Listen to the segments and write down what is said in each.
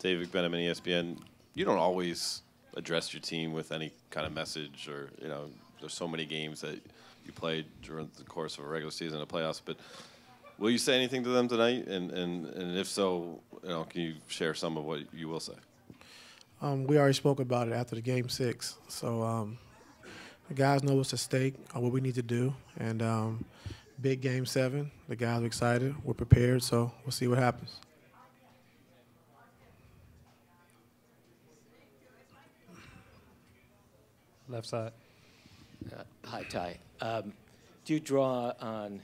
David Benjamin, ESPN. You don't always address your team with any kind of message, or there's so many games that you played during the course of a regular season and playoffs. But will you say anything to them tonight? And if so, can you share some of what you will say? We already spoke about it after the Game 6. So the guys know what's at stake, what we need to do. And big Game 7. The guys are excited. We're prepared. So we'll see what happens. Left side. Hi, Ty. Do you draw on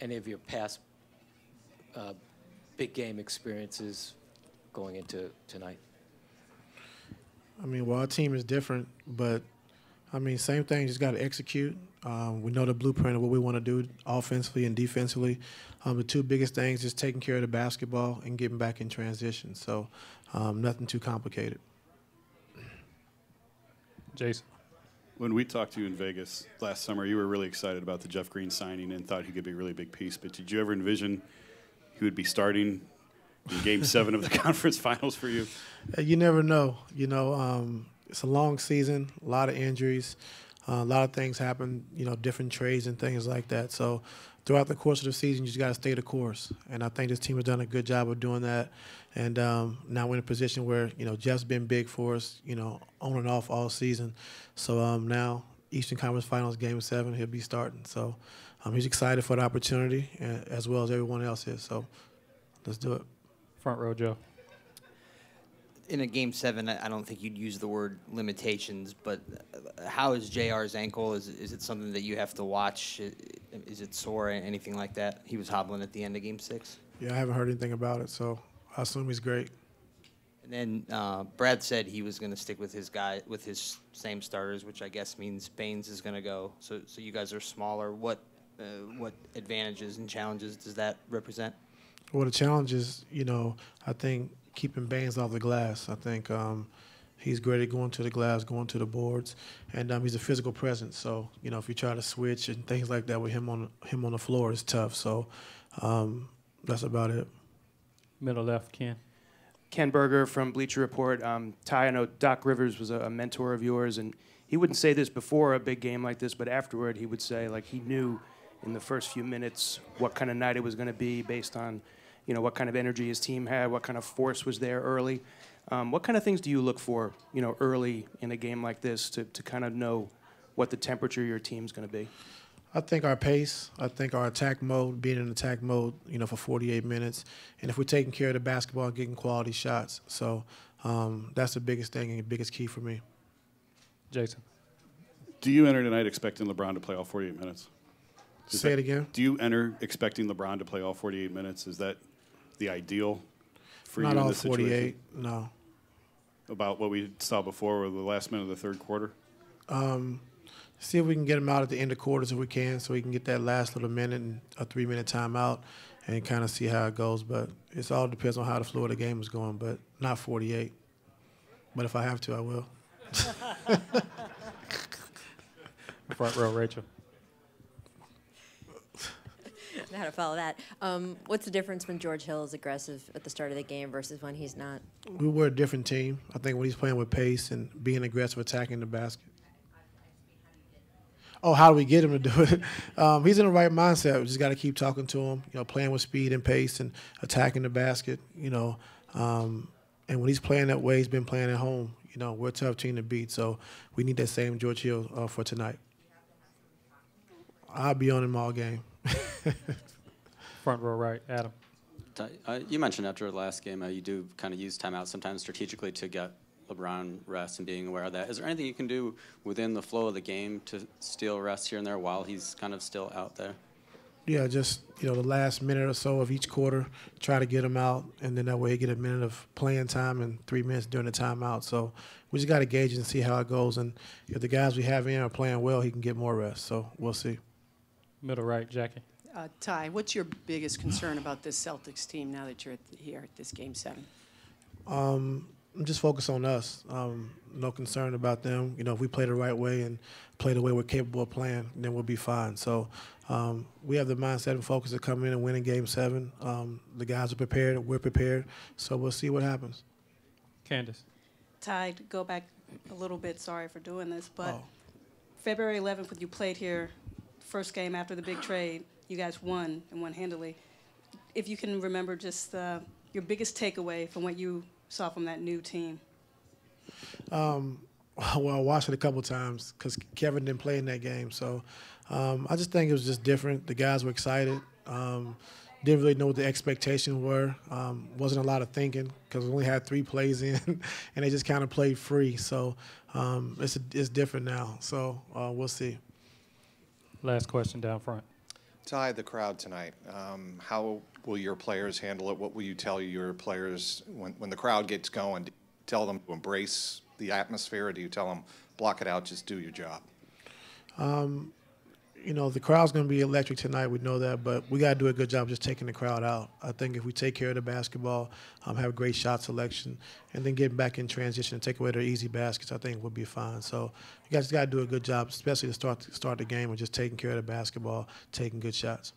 any of your past big game experiences going into tonight? Well, our team is different, but, same thing, just got to execute. We know the blueprint of what we want to do offensively and defensively. The two biggest things is taking care of the basketball and getting back in transition. So nothing too complicated. Jason. When we talked to you in Vegas last summer, you were really excited about the Jeff Green signing and thought he could be a really big piece. But did you ever envision he would be starting in Game 7 of the conference finals for you? You never know. It's a long season, a lot of injuries, a lot of things happen, different trades and things like that. So throughout the course of the season, you just got to stay the course. And I think this team has done a good job of doing that. And now we're in a position where, Jeff's been big for us, on and off all season. So now Eastern Conference Finals Game 7, he'll be starting. So he's excited for the opportunity, as well as everyone else is. So let's do it. Front row, Joe. In a Game 7, I don't think you'd use the word limitations, but how is JR's ankle? Is it something that you have to watch? Is it sore, anything like that? He was hobbling at the end of Game 6. Yeah, I haven't heard anything about it, so I assume he's great. And then Brad said he was going to stick with his same starters, which I guess means Baines is going to go. So you guys are smaller. What advantages and challenges does that represent? Well, the challenge is, I think keeping Baines off the glass. I think he's great at going to the glass, going to the boards, and he's a physical presence. So, if you try to switch and things like that with him on the floor, it's tough. So that's about it. Middle left, Ken. Ken Berger from Bleacher Report. Ty, I know Doc Rivers was a mentor of yours, and he wouldn't say this before a big game like this, but afterward he would say, he knew in the first few minutes what kind of night it was going to be based on, what kind of energy his team had, what kind of force was there early. What kind of things do you look for, early in a game like this to kind of know what the temperature of your team's going to be? I think our pace, I think our attack mode, being in attack mode, for 48 minutes, and if we're taking care of the basketball and getting quality shots. So that's the biggest thing and the biggest key for me. Jason. Do you enter tonight expecting LeBron to play all 48 minutes? Say it again? Do you enter expecting LeBron to play all 48 minutes? Is that the ideal for you in this situation? Not all 48, no. About what we saw before with the last minute of the third quarter? See if we can get him out at the end of quarters if we can, so we can get that last little minute and a 3-minute timeout and kind of see how it goes. But it all depends on how the flow of the game is going, but not 48. But if I have to, I will. Front row, Rachel. I know how to follow that. What's the difference when George Hill is aggressive at the start of the game versus when he's not? We're a different team. I think when he's playing with pace and being aggressive, attacking the basket. Oh, how do we get him to do it? He's in the right mindset. We just got to keep talking to him, playing with speed and pace and attacking the basket, and when he's playing that way, he's been playing at home. We're a tough team to beat, so we need that same George Hill for tonight. I'll be on him all game. Front row right, Adam. You mentioned after the last game you do kind of use timeouts sometimes strategically to get LeBron rest and being aware of that. Is there anything you can do within the flow of the game to steal rest here and there while he's kind of still out there? Yeah, just, the last minute or so of each quarter, try to get him out, and then that way he get a minute of playing time and 3 minutes during the timeout. So we just got to gauge it and see how it goes. And if the guys we have in are playing well, he can get more rest. So we'll see. Middle right, Jackie. Ty, what's your biggest concern about this Celtics team now that you're here at this Game 7? I'm just focused on us. No concern about them. If we play the right way and play the way we're capable of playing, then we'll be fine. So we have the mindset and focus to come in and win in Game 7. The guys are prepared. We're prepared. So we'll see what happens. Candace. Ty, to go back a little bit, sorry for doing this, but Oh. February 11th, when you played here, first game after the big trade, you guys won and won handily. If you can remember just your biggest takeaway from what you saw from that new team. Well, I watched it a couple times because Kevin didn't play in that game. So I just think it was just different. The guys were excited. Didn't really know what the expectations were. Wasn't a lot of thinking because we only had 3 plays in, and they just kind of played free. So it's different now. So we'll see. Last question down front. Ty, the crowd tonight, how will your players handle it? What will you tell your players when the crowd gets going? Do you tell them to embrace the atmosphere, or do you tell them, block it out, just do your job? You know, the crowd's going to be electric tonight. We know that, but we got to do a good job just taking the crowd out. I think if we take care of the basketball, have great shot selection, and then get back in transition and take away their easy baskets, I think we'll be fine. So you guys got to do a good job, especially to start the game, and just taking care of the basketball, taking good shots.